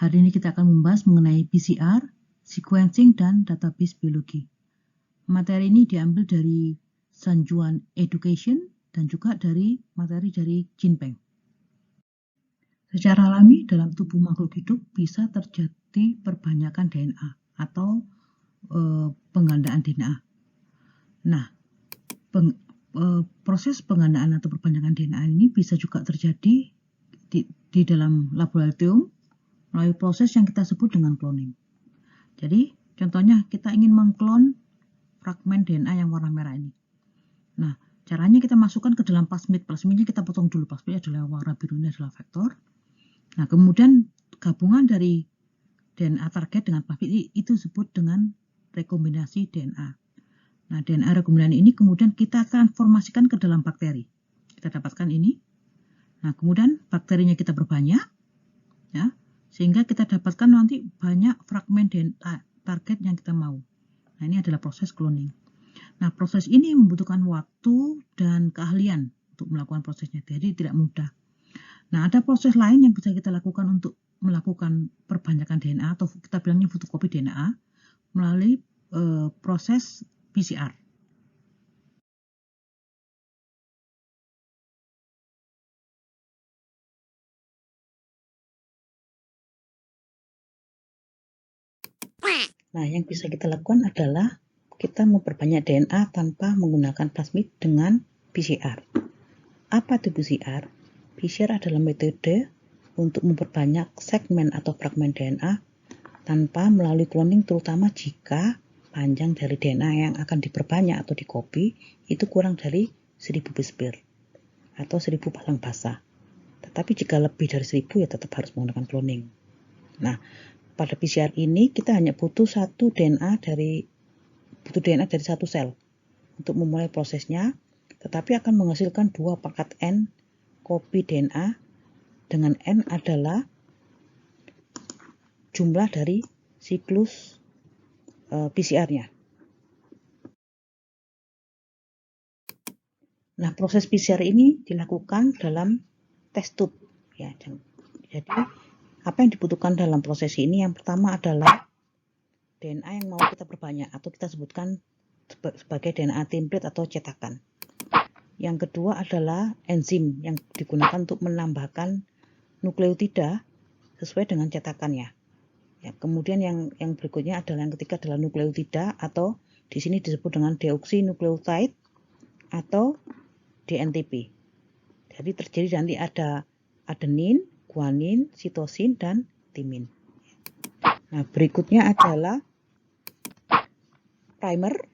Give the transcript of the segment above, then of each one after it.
Hari ini kita akan membahas mengenai PCR, sequencing, dan database biologi. Materi ini diambil dari Sanjuan Education dan juga dari materi dari Jinpeng. Secara alami dalam tubuh makhluk hidup bisa terjadi perbanyakan DNA atau penggandaan DNA. Nah, proses penggandaan atau perbanyakan DNA ini bisa juga terjadi di dalam laboratorium melalui proses yang kita sebut dengan cloning. Jadi, contohnya kita ingin mengklon fragmen DNA yang warna merah ini. Nah, caranya kita masukkan ke dalam plasmid. Plasmidnya kita potong dulu. Plasmidnya adalah warna biru, ini adalah vektor. Nah, kemudian gabungan dari DNA target dengan plasmid itu disebut dengan rekombinasi DNA. Nah, DNA rekombinasi ini kemudian kita transformasikan ke dalam bakteri. Kita dapatkan ini. Nah, kemudian bakterinya kita perbanyak, ya, sehingga kita dapatkan nanti banyak fragmen DNA target yang kita mau. Nah, ini adalah proses cloning. Nah, proses ini membutuhkan waktu dan keahlian untuk melakukan prosesnya, jadi tidak mudah. Nah, ada proses lain yang bisa kita lakukan untuk melakukan perbanyakan DNA atau kita bilangnya fotokopi DNA melalui proses PCR. Nah, yang bisa kita lakukan adalah kita memperbanyak DNA tanpa menggunakan plasmid dengan PCR. Apa itu PCR? PCR adalah metode untuk memperbanyak segmen atau fragmen DNA tanpa melalui cloning, terutama jika panjang dari DNA yang akan diperbanyak atau dikopi itu kurang dari 1000 base pair atau 1000 palang basa. Tetapi jika lebih dari 1000 ya tetap harus menggunakan cloning. Nah, pada PCR ini kita hanya butuh DNA dari satu sel untuk memulai prosesnya, tetapi akan menghasilkan 2 pangkat N kopi DNA dengan N adalah jumlah dari siklus PCR-nya. Nah, proses PCR ini dilakukan dalam test tube, ya. Jadi apa yang dibutuhkan dalam proses ini? Yang pertama adalah DNA yang mau kita perbanyak atau kita sebutkan sebagai DNA template atau cetakan. Yang kedua adalah enzim yang digunakan untuk menambahkan nukleotida sesuai dengan cetakannya. Ya, kemudian yang berikutnya adalah yang ketiga adalah nukleotida atau di sini disebut dengan deoxynukleotide atau DNTP. Jadi terjadi nanti ada adenin, guanin, sitosin, dan timin. Nah, berikutnya adalah primer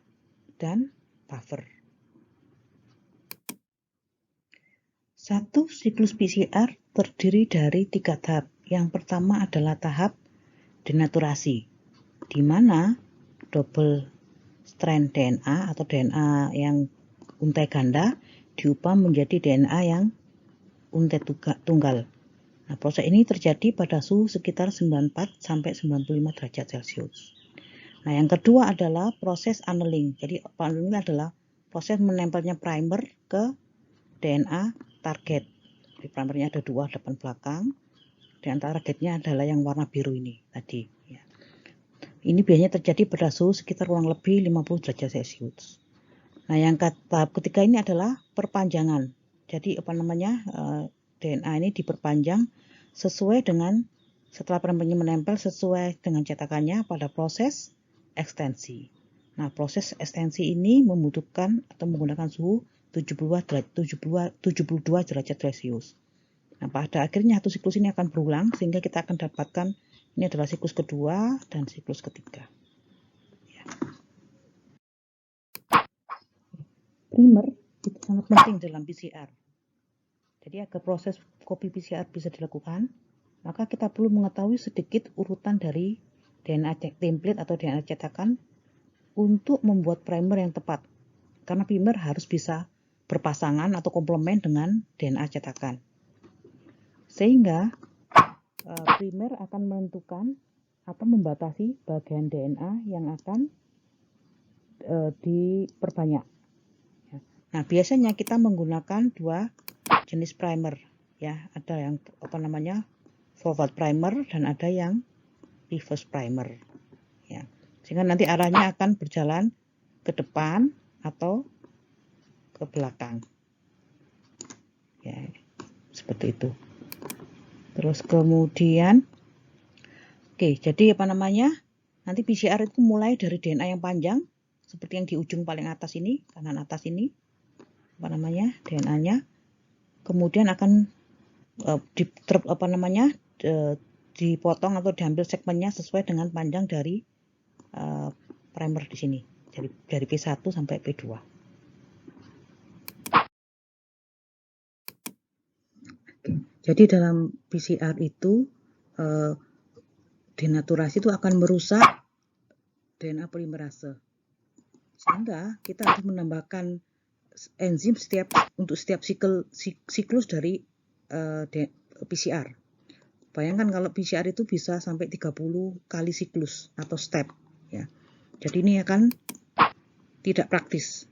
dan buffer. Satu siklus PCR terdiri dari 3 tahap. Yang pertama adalah tahap denaturasi, di mana double strand DNA atau DNA yang untai ganda diubah menjadi DNA yang untai tunggal. Nah, proses ini terjadi pada suhu sekitar 94 sampai 95 derajat Celcius. Nah, yang kedua adalah proses annealing. Jadi, annealing adalah proses menempelnya primer ke DNA target. Di primernya ada 2 depan belakang. Dan targetnya adalah yang warna biru ini tadi. Ya. Ini biasanya terjadi pada suhu sekitar kurang lebih 50 derajat Celcius. Nah, yang tahap ketiga ini adalah perpanjangan. Jadi DNA ini diperpanjang sesuai dengan setelah primernya menempel sesuai dengan cetakannya pada proses ekstensi. Nah, proses ekstensi ini membutuhkan atau menggunakan suhu 72 derajat Celcius. Nah, pada akhirnya satu siklus ini akan berulang sehingga kita akan dapatkan ini adalah siklus kedua dan siklus ketiga. Ya. Primer itu sangat penting dalam PCR. Jadi agar proses kopi PCR bisa dilakukan, maka kita perlu mengetahui sedikit urutan dari DNA template atau DNA cetakan untuk membuat primer yang tepat. Karena primer harus bisa berpasangan atau komplement dengan DNA cetakan. Sehingga primer akan menentukan atau membatasi bagian DNA yang akan diperbanyak. Nah, biasanya kita menggunakan 2 jenis primer, ya. Ada yang forward primer dan ada yang reverse primer. Ya. Sehingga nanti arahnya akan berjalan ke depan atau ke belakang. Ya, seperti itu. Terus kemudian, oke, jadi apa namanya? Nanti PCR itu mulai dari DNA yang panjang, seperti yang di ujung paling atas ini, kanan atas ini, apa namanya? DNA-nya. Kemudian akan dipotong atau diambil segmennya sesuai dengan panjang dari primer di sini, dari P1 sampai P2. Jadi dalam PCR itu denaturasi itu akan merusak DNA polimerase, sehingga kita harus menambahkan enzim untuk setiap siklus dari PCR. Bayangkan kalau PCR itu bisa sampai 30 kali siklus atau step, ya. Jadi ini akan tidak praktis.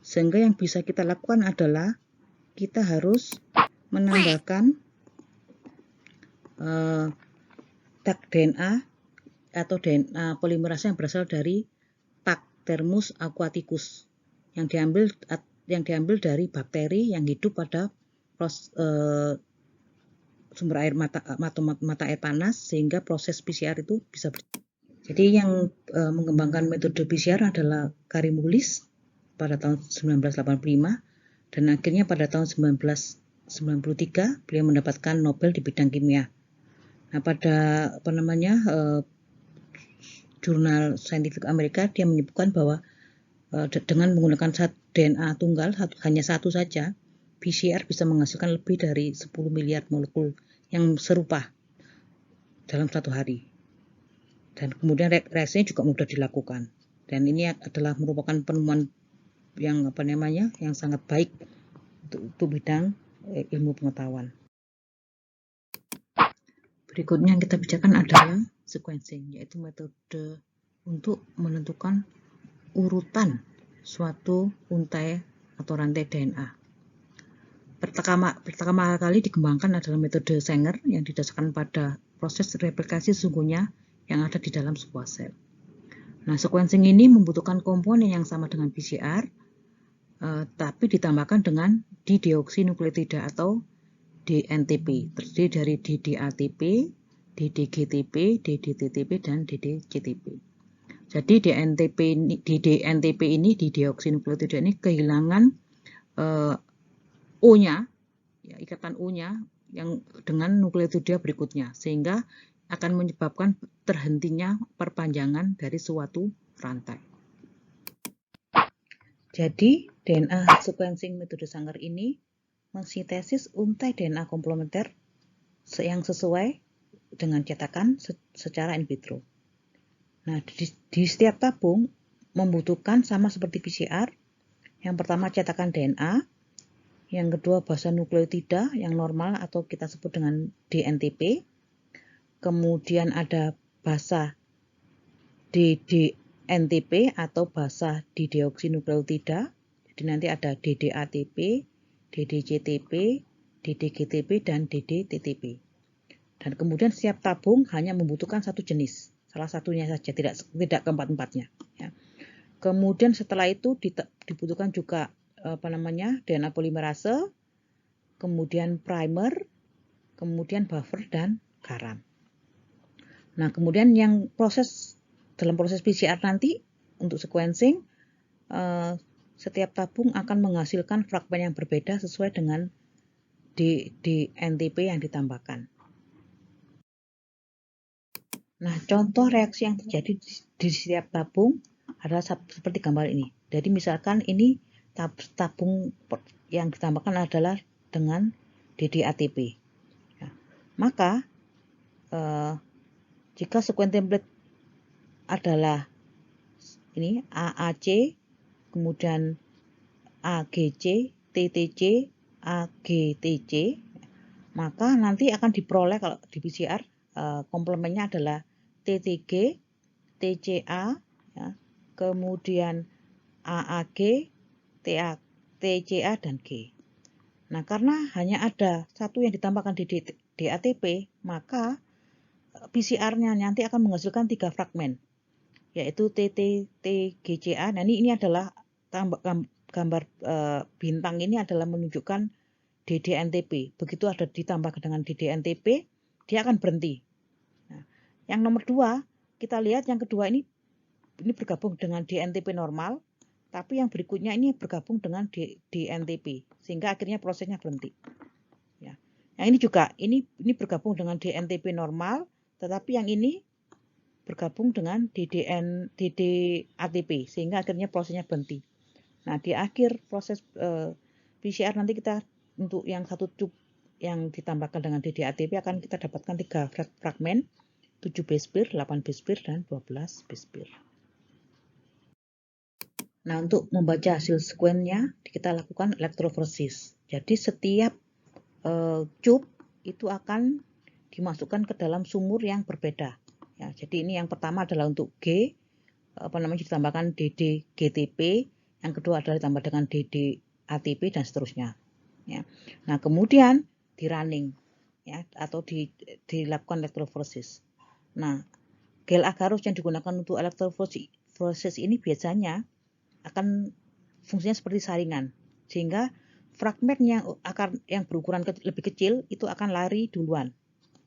Sehingga yang bisa kita lakukan adalah kita harus menambahkan tag DNA atau DNA polimerase yang berasal dari tag Thermus aquaticus yang diambil dari bakteri yang hidup pada sumber air mata air panas, sehingga proses PCR itu bisa berjalan. Jadi yang mengembangkan metode PCR adalah Karimulis pada tahun 1985, dan akhirnya pada tahun 1993 beliau mendapatkan Nobel di bidang kimia. Nah, pada jurnal Scientific America dia menyebutkan bahwa dengan menggunakan DNA tunggal hanya satu saja, PCR bisa menghasilkan lebih dari 10 miliar molekul yang serupa dalam satu hari. Dan kemudian reaksinya juga mudah dilakukan. Dan ini adalah merupakan penemuan yang sangat baik untuk bidang ilmu pengetahuan. Berikutnya yang kita bicarakan adalah sequencing, yaitu metode untuk menentukan urutan suatu untai atau rantai DNA. Pertama kali dikembangkan adalah metode Sanger yang didasarkan pada proses replikasi sesungguhnya yang ada di dalam sebuah sel. Nah, sequencing ini membutuhkan komponen yang sama dengan PCR, tapi ditambahkan dengan dideoksinukleotida atau DNTP, terdiri dari DDATP, DDGTP, DDTTP, dan DDCTP. Jadi DNTP ini, dideoksinukleotida ini kehilangan O-nya, ya, ikatan O-nya yang dengan nukleotida berikutnya, sehingga akan menyebabkan terhentinya perpanjangan dari suatu rantai. Jadi DNA sequencing metode Sanger ini mensintesis untai DNA komplementer yang sesuai dengan cetakan secara in vitro. Nah, di setiap tabung membutuhkan sama seperti PCR. Yang pertama cetakan DNA, yang kedua basa nukleotida yang normal atau kita sebut dengan DNTP. Kemudian ada basa DDNTP atau basa dideoksinukleotida. Jadi nanti ada DDATP, DDCTP, DDGTP, dan DDTTP. Dan kemudian setiap tabung hanya membutuhkan satu jenis, salah satunya saja, tidak keempat-empatnya. Ya. Kemudian setelah itu dibutuhkan juga DNA polimerase, kemudian primer, kemudian buffer dan garam. Nah, kemudian dalam proses PCR nanti untuk sequencing, setiap tabung akan menghasilkan fragmen yang berbeda sesuai dengan DNTP yang ditambahkan. Nah, contoh reaksi yang terjadi di setiap tabung adalah seperti gambar ini. Jadi misalkan ini tabung yang ditambahkan adalah dengan DDATP. Ya. Maka jika sequence template adalah ini AAC, kemudian AGC, TTC, AGTC, maka nanti akan diperoleh kalau di PCR komplemennya adalah TTG, TCA, ya, kemudian AAG, TCA, dan G. Nah, karena hanya ada satu yang ditambahkan DATP, maka PCR-nya nanti akan menghasilkan 3 fragmen, yaitu TTTGCA. Nah, ini adalah gambar bintang ini adalah menunjukkan DDNTP. Begitu ada ditambah dengan DDNTP, dia akan berhenti. Nah, yang nomor 2, kita lihat yang kedua ini bergabung dengan DNTP normal, tapi yang berikutnya ini bergabung dengan DNTP, sehingga akhirnya prosesnya berhenti. Ya. Yang ini juga, ini bergabung dengan DNTP normal, tetapi yang ini bergabung dengan DDATP, sehingga akhirnya prosesnya berhenti. Nah, di akhir proses PCR nanti kita untuk yang satu tube yang ditambahkan dengan DDATP akan kita dapatkan 3 fragmen, 7 base pair, 8 base pair, dan 12 base pair. Nah, untuk membaca hasil sekuennya, kita lakukan elektroforesis. Jadi setiap tube itu akan dimasukkan ke dalam sumur yang berbeda. Ya, jadi ini yang pertama adalah untuk G, ditambahkan DDGTP, yang kedua adalah ditambah dengan DDATP dan seterusnya. Ya. Nah, kemudian di running, ya, atau dilakukan elektroforesis. Nah, gel agarose yang digunakan untuk elektroforesis ini biasanya akan fungsinya seperti saringan, sehingga fragmen yang berukuran lebih kecil itu akan lari duluan.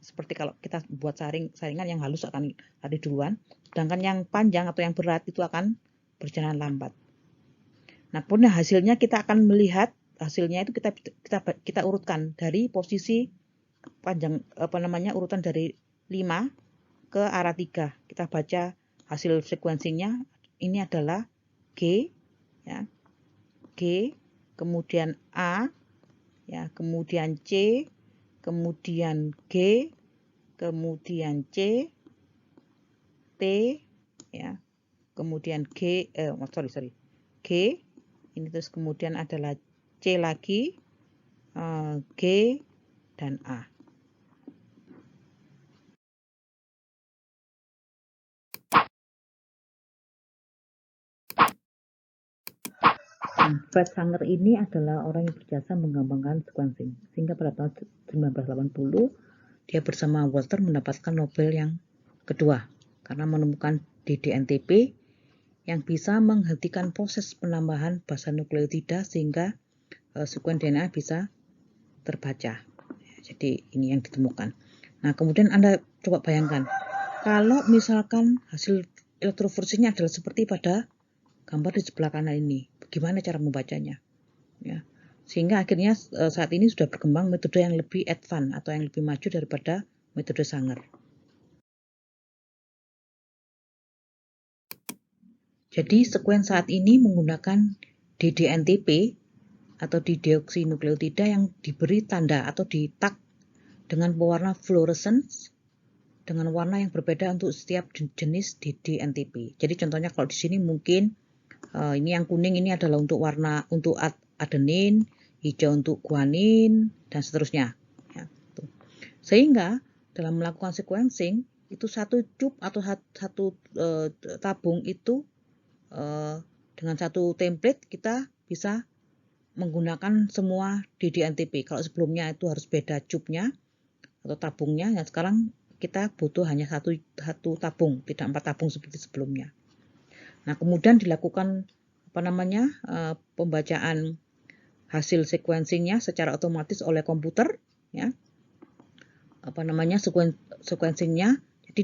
Seperti kalau kita buat saringan yang halus akan lari duluan, sedangkan yang panjang atau yang berat itu akan berjalan lambat. Nah, kemudian hasilnya kita akan melihat hasilnya itu kita urutkan dari posisi panjang urutan dari 5 ke arah 3. Kita baca hasil sequencingnya, ini adalah G, ya, G, kemudian A, ya, kemudian C, kemudian G, kemudian C, T, ya, kemudian G, G, ini terus kemudian adalah C lagi, G, dan A. Fred Sanger ini adalah orang yang berjasa mengembangkan sequencing, sehingga pada tahun 1980 dia bersama Walter mendapatkan Nobel yang kedua karena menemukan DDNTP yang bisa menghentikan proses penambahan basa nukleotida sehingga sekuen DNA bisa terbaca. Jadi ini yang ditemukan. Nah, kemudian Anda coba bayangkan kalau misalkan hasil elektroforesisnya adalah seperti pada gambar di sebelah kanan ini, bagaimana cara membacanya? Ya, sehingga akhirnya saat ini sudah berkembang metode yang lebih advance atau yang lebih maju daripada metode Sanger. Jadi sekuen saat ini menggunakan DDNTP atau dideoksinukleotida yang diberi tanda atau di-tag dengan pewarna fluorescence dengan warna yang berbeda untuk setiap jenis DDNTP. Jadi contohnya kalau di sini mungkin ini yang kuning ini adalah untuk warna untuk adenin, hijau untuk guanin, dan seterusnya. Ya, sehingga dalam melakukan sequencing itu satu tube atau satu tabung itu dengan satu template kita bisa menggunakan semua DDNTP. Kalau sebelumnya itu harus beda tube-nya atau tabungnya, yang sekarang kita butuh hanya satu tabung, tidak 4 tabung seperti sebelumnya. Nah, kemudian dilakukan pembacaan hasil sequencingnya secara otomatis oleh komputer, ya. Sequencingnya, jadi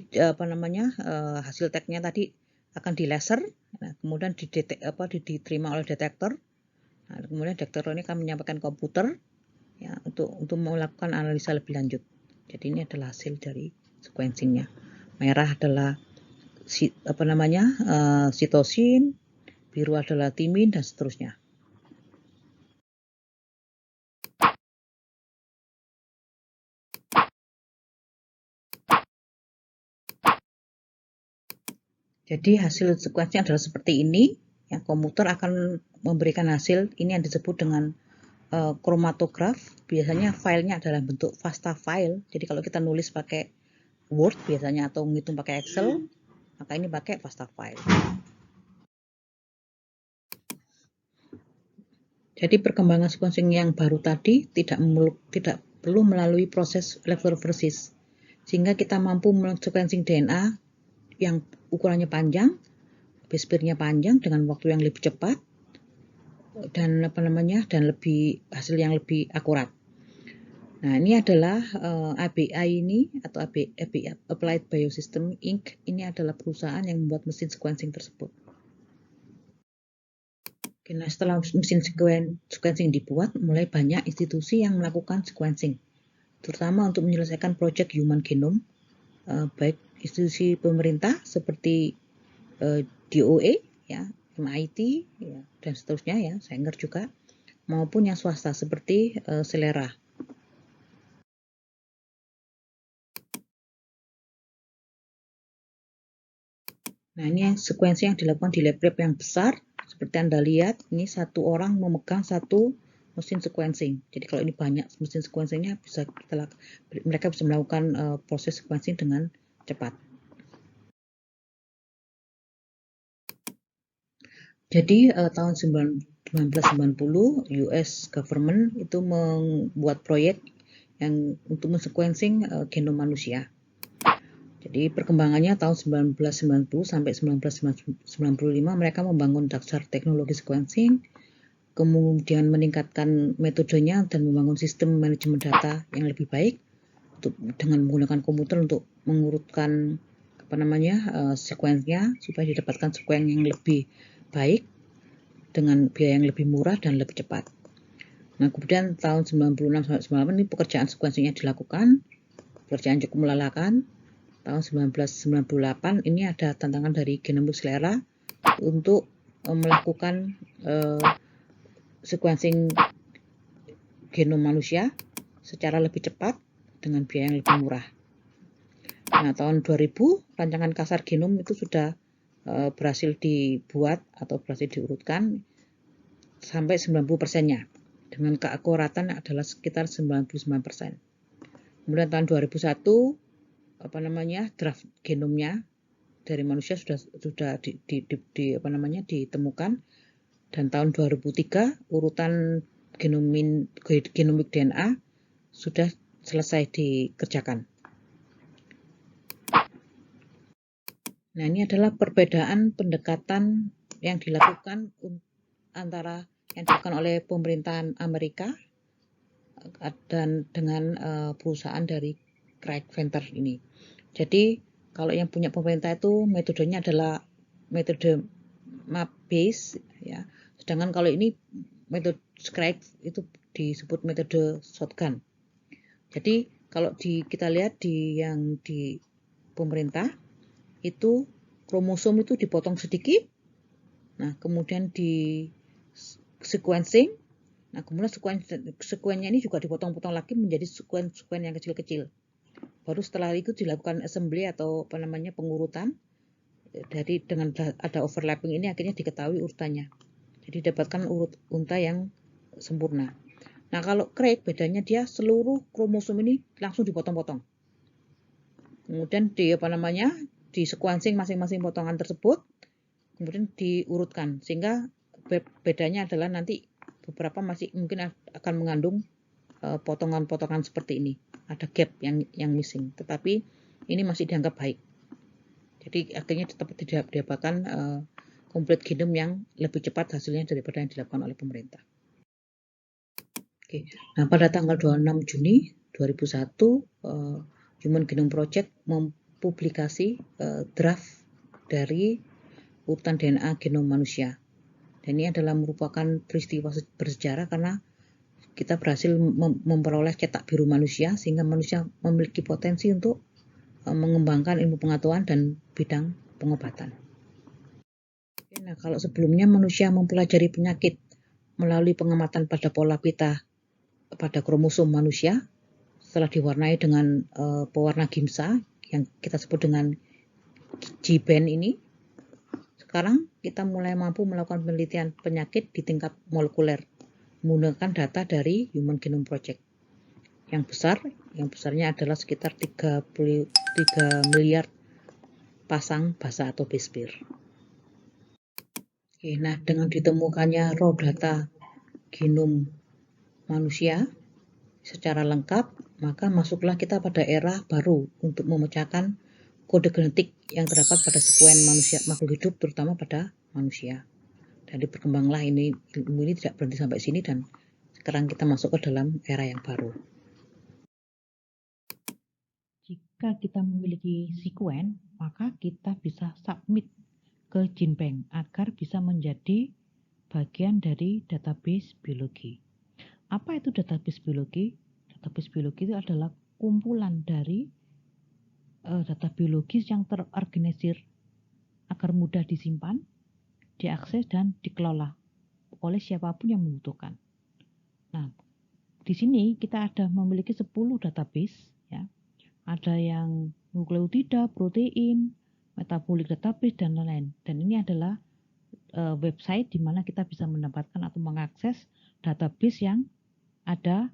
hasil tagnya tadi akan di laser, nah, kemudian diterima oleh detektor. Nah, kemudian detektor ini akan menyampaikan komputer, ya, untuk melakukan analisa lebih lanjut. Jadi ini adalah hasil dari sequencingnya. Merah adalah sitosin, biru adalah timin, dan seterusnya. Jadi hasil sequencing adalah seperti ini. Ya, komputer akan memberikan hasil ini yang disebut dengan chromatograph. Biasanya filenya adalah bentuk FASTA file. Jadi kalau kita nulis pakai Word biasanya atau menghitung pakai Excel, maka ini pakai FASTA file. Jadi perkembangan sequencing yang baru tadi tidak perlu melalui proses elektroforesis, sehingga kita mampu men-sequencing DNA yang ukurannya panjang, base pair-nya panjang dengan waktu yang lebih cepat dan lebih hasil yang lebih akurat. Nah, ini adalah ABI ini atau ABI Applied Biosystem Inc. Ini adalah perusahaan yang membuat mesin sequencing tersebut. Oke, nah setelah mesin sequencing dibuat, mulai banyak institusi yang melakukan sequencing, terutama untuk menyelesaikan proyek human genome, baik institusi pemerintah seperti DOE, ya, MIT, ya, dan seterusnya, ya, Sanger juga, maupun yang swasta seperti Celera. Nah, ini yang sequencing yang dilakukan di lab-lab yang besar. Seperti Anda lihat, ini satu orang memegang satu mesin sequencing. Jadi kalau ini banyak mesin sequencingnya, mereka bisa melakukan proses sequencing dengan cepat. Jadi tahun 1990 US government itu membuat proyek yang untuk men-sequencing genom manusia. Jadi perkembangannya tahun 1990 sampai 1995 mereka membangun dasar teknologi sequencing, kemudian meningkatkan metodenya dan membangun sistem manajemen data yang lebih baik dengan menggunakan komputer untuk mengurutkan sekuensinya supaya didapatkan sekuen yang lebih baik dengan biaya yang lebih murah dan lebih cepat. Nah, kemudian tahun 96 sampai 98 ini pekerjaan sekuensinya dilakukan, pekerjaan cukup melelahkan. Tahun 1998 ini ada tantangan dari Genomics Celera untuk melakukan sequencing genom manusia secara lebih cepat dengan biaya yang lebih murah. Nah, tahun 2000 rancangan kasar genom itu sudah berhasil dibuat atau berhasil diurutkan sampai 90%-nya dengan keakuratan adalah sekitar 99%. Kemudian tahun 2001 draft genomnya dari manusia sudah ditemukan, dan tahun 2003 urutan genomik DNA sudah selesai dikerjakan. Nah, ini adalah perbedaan pendekatan yang dilakukan antara yang dilakukan oleh pemerintahan Amerika dan dengan perusahaan dari Craig Venter ini. Jadi kalau yang punya pemerintah itu metodenya adalah metode map base, ya. Sedangkan kalau ini metode Craig itu disebut metode shotgun. Jadi kalau kita lihat yang di pemerintah itu kromosom itu dipotong sedikit, nah kemudian di sequencing, nah kemudian sekuennya ini juga dipotong-potong lagi menjadi sekuen yang kecil-kecil. Baru setelah itu dilakukan assembly atau pengurutan. Dari dengan ada overlapping ini akhirnya diketahui urutannya. Jadi dapatkan unta yang sempurna. Nah, kalau Craig bedanya dia seluruh kromosom ini langsung dipotong-potong. Kemudian di sequencing masing-masing potongan tersebut, kemudian diurutkan, sehingga bedanya adalah nanti beberapa masih mungkin akan mengandung potongan-potongan seperti ini, ada gap yang missing, tetapi ini masih dianggap baik. Jadi akhirnya tetap didapatkan komplit genom yang lebih cepat hasilnya daripada yang dilakukan oleh pemerintah. Oke. Nah, pada tanggal 26 Juni 2001 Human Genome Project mempublikasi draft dari urutan DNA genom manusia. Dan ini adalah merupakan peristiwa bersejarah karena kita berhasil memperoleh cetak biru manusia, sehingga manusia memiliki potensi untuk mengembangkan ilmu pengetahuan dan bidang pengobatan. Nah, kalau sebelumnya manusia mempelajari penyakit melalui pengamatan pada pola pita pada kromosom manusia, setelah diwarnai dengan pewarna gimsa yang kita sebut dengan G-band ini, sekarang kita mulai mampu melakukan penelitian penyakit di tingkat molekuler menggunakan data dari Human Genome Project. Yang besarnya adalah sekitar 3 miliar pasang basa atau base pair. Oke, nah dengan ditemukannya raw data genom manusia, secara lengkap, maka masuklah kita pada era baru untuk memecahkan kode genetik yang terdapat pada sekuen manusia makhluk hidup, terutama pada manusia. Jadi berkembanglah ilmu ini tidak berhenti sampai sini, dan sekarang kita masuk ke dalam era yang baru. Jika kita memiliki sekuen, maka kita bisa submit ke GenBank agar bisa menjadi bagian dari database biologi. Apa itu database biologi? Database biologi itu adalah kumpulan dari data biologis yang terorganisir agar mudah disimpan, diakses, dan dikelola oleh siapapun yang membutuhkan. Nah, di sini kita ada memiliki 10 database, ya. Ada yang nukleotida, protein, metabolic database, dan lain-lain. Dan ini adalah website di mana kita bisa mendapatkan atau mengakses database yang ada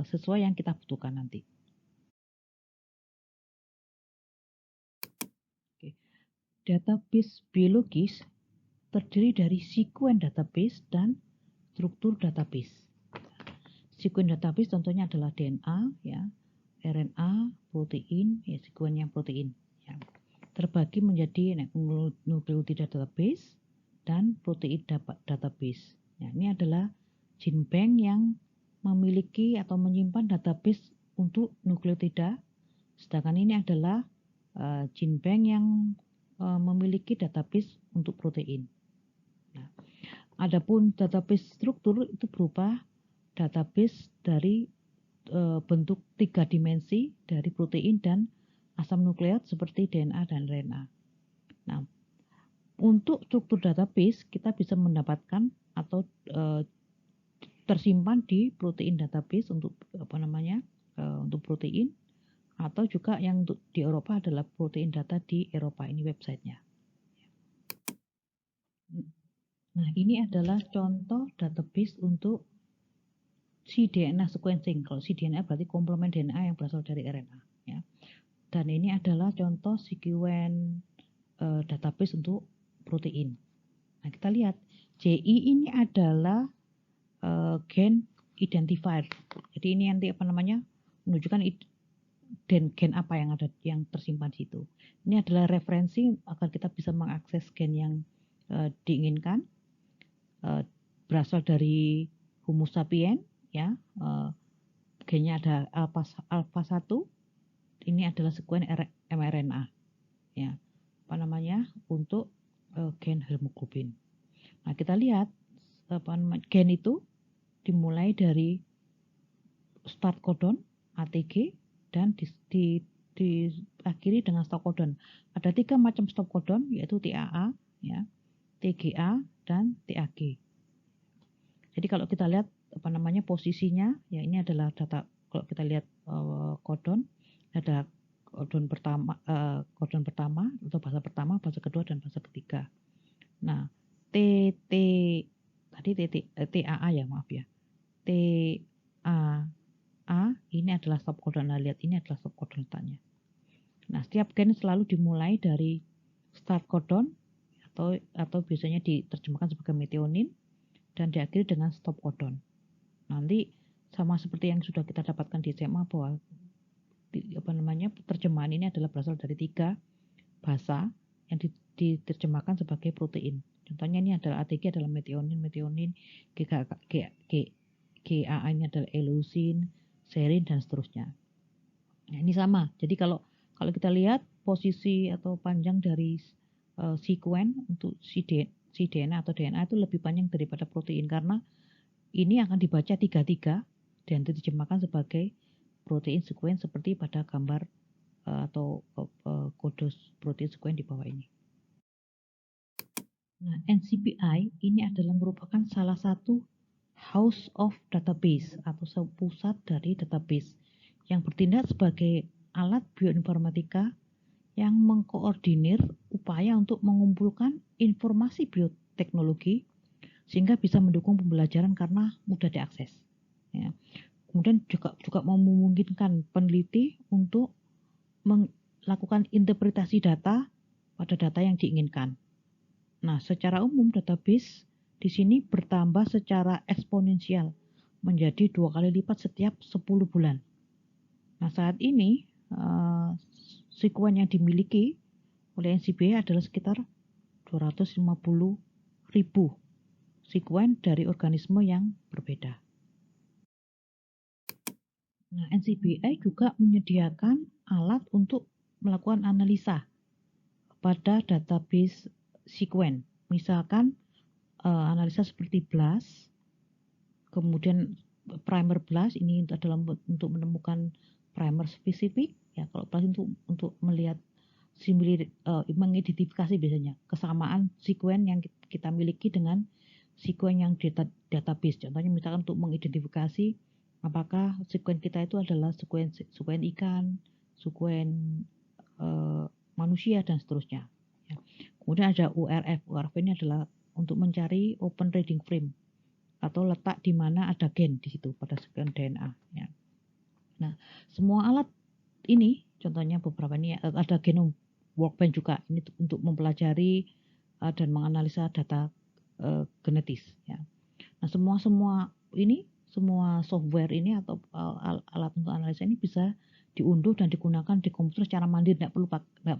sesuai yang kita butuhkan nanti. Oke. Database biologis terdiri dari sekuen database dan struktur database. Sekuen database contohnya adalah DNA, ya, RNA, protein, ya, sekuen yang protein, ya. Terbagi menjadi nukleotida database dan protein database. Ya, ini adalah GenBank yang memiliki atau menyimpan database untuk nukleotida, sedangkan ini adalah GenBank yang memiliki database untuk protein. Nah, adapun database struktur itu berupa database dari bentuk 3 dimensi dari protein dan asam nukleat seperti DNA dan RNA. Nah, untuk struktur database kita bisa mendapatkan atau tersimpan di protein database untuk untuk protein, atau juga yang untuk di Eropa adalah protein data di Eropa, ini websitenya. Nah, ini adalah contoh database untuk cDNA sequencing. Kalau cDNA berarti komplemen DNA yang berasal dari RNA, ya. Dan ini adalah contoh sekuen database untuk protein. Nah, kita lihat JI ini adalah gen identifier. Jadi ini nanti menunjukkan gen apa yang ada yang tersimpan di situ. Ini adalah referensi agar kita bisa mengakses gen yang diinginkan. Berasal dari Homo sapiens, ya. Gennya ada alpha 1. Ini adalah sekuen mRNA, ya. Untuk gen hemoglobin. Nah, kita lihat gen itu dimulai dari start codon ATG dan diakhiri dengan stop codon. Ada 3 macam stop codon, yaitu TAA, ya, TGA, dan TAG. Jadi kalau kita lihat posisinya, ya, ini adalah data. Kalau kita lihat codon, ada codon pertama atau fase pertama, fase kedua, dan fase ketiga. Nah, TAA ya, maaf ya. TAA ini adalah stop codon. Nah, lihat ini adalah stop codon letaknya. Nah, setiap gen selalu dimulai dari start codon atau biasanya diterjemahkan sebagai metionin dan diakhiri dengan stop codon. Nanti sama seperti yang sudah kita dapatkan di SMA bahwa terjemahan ini adalah berasal dari 3 bahasa yang diterjemahkan sebagai protein. Contohnya ini adalah ATG adalah metionin, GAA ini adalah eleusin, serin, dan seterusnya. Nah, ini sama. Jadi kalau kita lihat posisi atau panjang dari sekuen untuk cDNA atau DNA itu lebih panjang daripada protein, karena ini akan dibaca 3-3 dan diterjemahkan sebagai protein sekuen seperti pada gambar atau kode protein sekuen di bawah ini. Nah, NCBI ini adalah merupakan salah satu house of database atau pusat dari database yang bertindak sebagai alat bioinformatika yang mengkoordinir upaya untuk mengumpulkan informasi bioteknologi sehingga bisa mendukung pembelajaran karena mudah diakses, ya. Kemudian juga memungkinkan peneliti untuk melakukan interpretasi data pada data yang diinginkan. Nah, secara umum database di sini bertambah secara eksponensial menjadi 2 kali lipat setiap 10 bulan. Nah, saat ini sekuen yang dimiliki oleh NCBI adalah sekitar 250.000 sekuen dari organisme yang berbeda. Nah, NCBI juga menyediakan alat untuk melakukan analisa pada database sekuen. Misalkan analisa seperti BLAST, kemudian primer BLAST ini adalah untuk menemukan primer spesifik, ya. Kalau BLAST untuk melihat mengidentifikasi biasanya kesamaan sekuen yang kita miliki dengan sekuen yang database. Contohnya misalkan untuk mengidentifikasi apakah sekuen kita itu adalah sekuen ikan, sekuen manusia dan seterusnya. Ya. Kemudian ada URF. URF ini adalah untuk mencari open reading frame atau letak di mana ada gen di situ pada sekuen DNA. Ya. Nah, semua alat ini, contohnya beberapa ini ada Genome Workbench juga, ini untuk mempelajari dan menganalisa data genetis. Ya. Nah, semua software ini atau alat untuk analisa ini bisa diunduh dan digunakan di komputer secara mandiri, tidak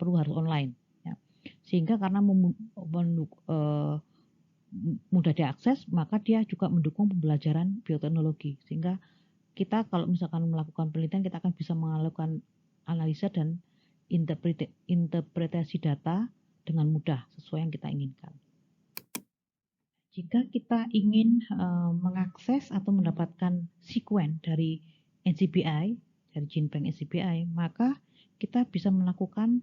perlu harus online. Ya. Sehingga karena mudah diakses, maka dia juga mendukung pembelajaran bioteknologi. Sehingga kita kalau misalkan melakukan penelitian, kita akan bisa melakukan analisa dan interpretasi data dengan mudah sesuai yang kita inginkan. Jika kita ingin mengakses atau mendapatkan sekuen dari NCBI, dari GenBank NCBI, maka kita bisa melakukan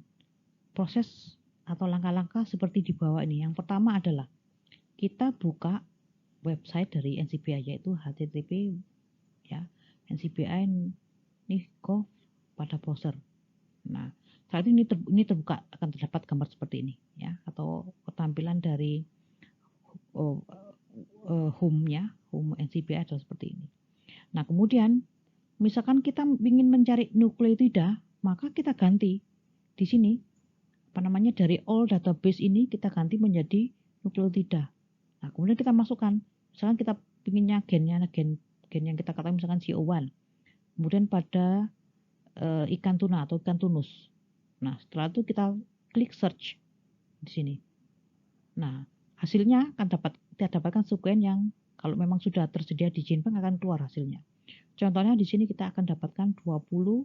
proses atau langkah-langkah seperti di bawah ini. Yang pertama adalah kita buka website dari NCBI, yaitu http ya ncbi.gov pada browser. Nah, saat ini terbuka, akan terdapat gambar seperti ini, ya, atau ketampilan dari home NCBI adalah seperti ini. Nah, kemudian misalkan kita ingin mencari nukleotida, maka kita ganti di sini dari all database ini kita ganti menjadi nukleotida. Nah, kemudian kita masukkan, misalkan kita inginnya gen yang kita katakan misalkan CO1. Kemudian pada ikan tuna atau ikan tunus. Nah, setelah itu kita klik search di sini. Nah, hasilnya akan kita dapatkan sekuen yang kalau memang sudah tersedia di GenBank akan keluar hasilnya. Contohnya di sini kita akan dapatkan 20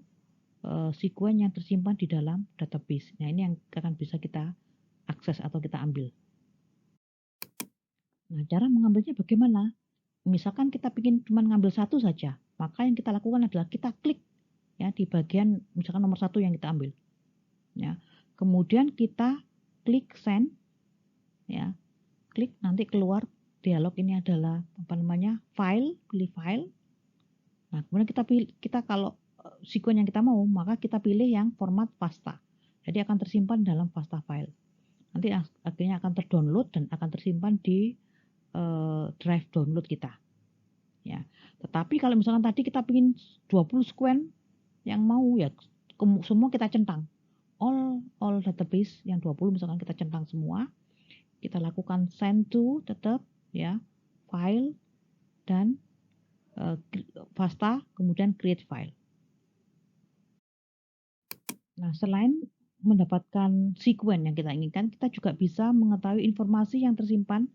sekuen yang tersimpan di dalam database. Nah, ini yang akan bisa kita akses atau kita ambil. Nah, cara mengambilnya bagaimana? Misalkan kita ingin cuma ngambil satu saja, maka yang kita lakukan adalah kita klik ya di bagian misalkan nomor 1 yang kita ambil. Ya. Kemudian kita klik send, ya, klik, nanti keluar dialog ini adalah file, pilih file. Nah, kemudian kita kalau sekuen yang kita mau, maka kita pilih yang format FASTA. Jadi akan tersimpan dalam FASTA file. Nanti akhirnya akan terdownload dan akan tersimpan di drive download kita. Ya. Tetapi kalau misalkan tadi kita ingin 20 sekuen yang mau, ya semua kita centang. All database yang 20 misalkan kita centang semua. Kita lakukan send to tetap, ya, file dan FASTA, kemudian create file. Nah, selain mendapatkan sekuen yang kita inginkan, kita juga bisa mengetahui informasi yang tersimpan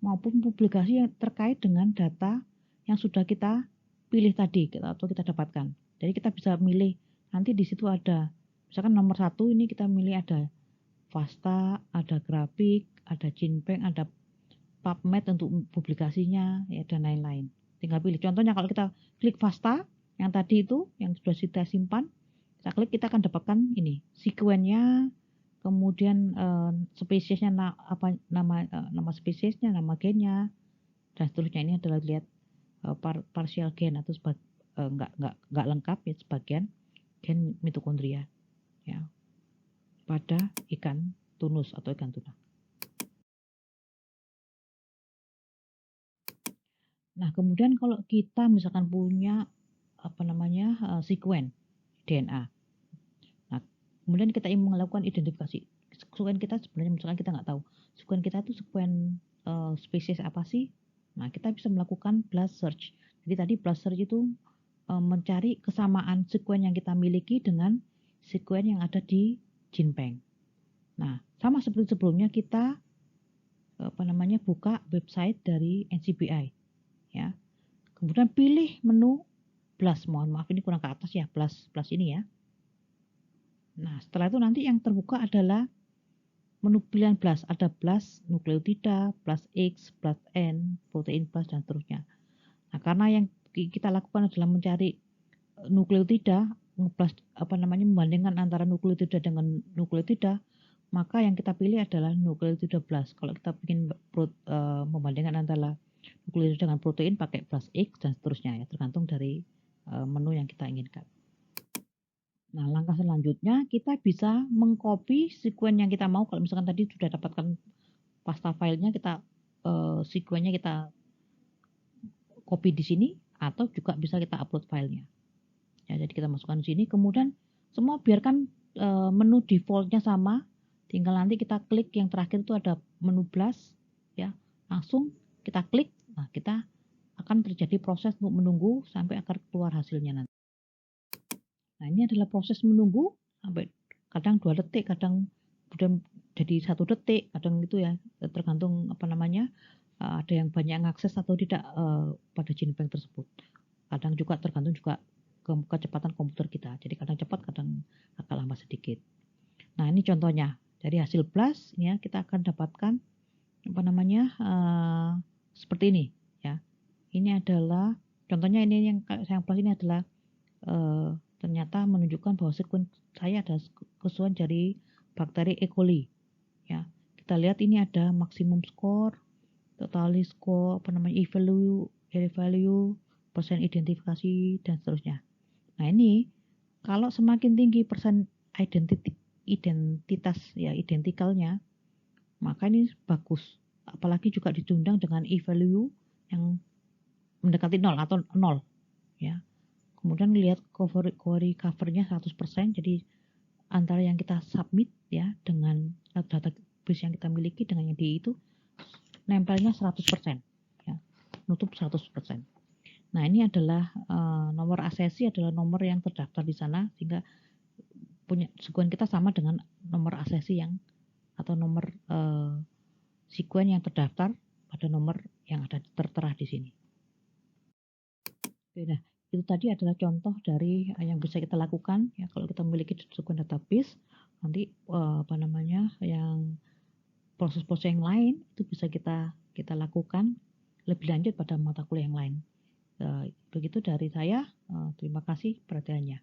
maupun publikasi yang terkait dengan data yang sudah kita pilih tadi atau kita dapatkan. Jadi kita bisa milih, nanti di situ ada misalkan nomor 1 ini kita milih ada FASTA, ada grafik, ada GenBank, ada PubMed untuk publikasinya, ya, dan lain-lain. Tinggal pilih. Contohnya kalau kita klik FASTA yang tadi itu yang sudah kita simpan, kita klik, kita akan dapatkan ini sekuennya, kemudian spesiesnya nama spesiesnya, nama gennya, dan seterusnya. Ini adalah lihat partial gen atau enggak lengkap, ya, sebagian gen mitokondria, ya, pada ikan tunus atau ikan tuna. Nah, kemudian kalau kita misalkan punya sekuen DNA. Nah, kemudian kita ingin melakukan identifikasi. Sekuen kita sebenarnya misalkan kita nggak tahu. Sekuen kita itu sekuen spesies apa sih? Nah, kita bisa melakukan BLAST search. Jadi tadi blast search itu mencari kesamaan sekuen yang kita miliki dengan sekuen yang ada di GenBank. Nah, sama seperti sebelumnya kita buka website dari NCBI, ya. Kemudian pilih menu BLAST. Mohon maaf ini kurang ke atas ya, BLAST ini ya. Nah, setelah itu nanti yang terbuka adalah menu pilihan BLAST. Ada BLAST nukleotida, BLAST X, BLAST N, protein BLAST dan seterusnya. Nah, karena yang kita lakukan adalah mencari nukleotida, membandingkan antara nukleotida dengan nukleotida, maka yang kita pilih adalah nukleotida BLAST. Kalau kita ingin membandingkan antara nukleotida dengan protein, pakai BLAST X dan seterusnya ya, tergantung dari menu yang kita inginkan. Nah, langkah selanjutnya kita bisa mengcopy sekuen yang kita mau. Kalau misalkan tadi sudah dapatkan pasta filenya, kita sekuennya kita copy di sini, atau juga bisa kita upload filenya. Ya, jadi kita masukkan di sini, kemudian semua biarkan menu defaultnya sama. Tinggal nanti kita klik yang terakhir itu ada menu BLAST, ya, langsung kita klik. Nah, kita akan terjadi proses untuk menunggu sampai akan keluar hasilnya nanti. Nah, ini adalah proses menunggu sampai kadang 2 detik, kadang kemudian jadi 1 detik, kadang itu ya, tergantung ada yang banyak mengakses atau tidak pada GenBank tersebut. Kadang juga tergantung juga kecepatan komputer kita. Jadi kadang cepat, kadang agak lama sedikit. Nah, ini contohnya dari hasil BLAST ya, kita akan dapatkan seperti ini ya. Ini adalah contohnya, ini yang BLAST ini adalah ternyata menunjukkan bahwa sekuen saya ada kesesuaian dari bakteri E. coli ya. Kita lihat ini ada maksimum score, total score, e-value, value, persen identifikasi dan seterusnya. Nah, ini kalau semakin tinggi persen identitas ya, identikalnya, maka ini bagus. Apalagi juga ditundang dengan e-value yang mendekati 0 atau 0 ya. Kemudian lihat query covernya 100%, jadi antara yang kita submit ya dengan database yang kita miliki dengan yang di itu nempelnya 100% ya, nutup 100%. Nah, ini adalah nomor asesi adalah nomor yang terdaftar di sana, sehingga punya sekuen kita sama dengan nomor asesi yang atau nomor sekuen yang terdaftar pada nomor yang ada tertera di sini. Oke, nah itu tadi adalah contoh dari yang bisa kita lakukan ya kalau kita memiliki sekuen database. Nanti yang proses-proses yang lain itu bisa kita lakukan lebih lanjut pada mata kuliah yang lain. Begitu dari saya. Terima kasih perhatiannya.